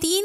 3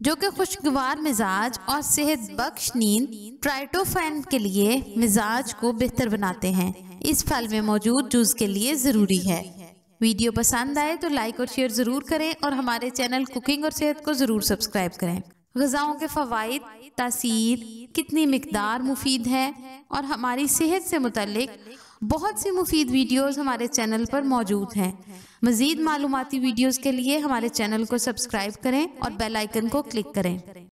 जो कि खुशगवार मिजाज और सेहत बख्श नींद ट्राइटोफैन के लिए मिजाज को बेहतर बनाते हैं। इस फल में मौजूद जूस के लिए ज़रूरी है। वीडियो पसंद आए तो लाइक और शेयर ज़रूर करें और हमारे चैनल कुकिंग और सेहत को ज़रूर सब्सक्राइब करें। ग़िज़ाओं के फ़वाइद, तासीर, कितनी मिक़दार मुफीद है और हमारी सेहत से मुतल्लिक बहुत सी मुफीद वीडियोस हमारे चैनल पर मौजूद हैं। मज़ीद मालूमाती वीडियोस के लिए हमारे चैनल को सब्सक्राइब करें और बेल आइकन को क्लिक करें।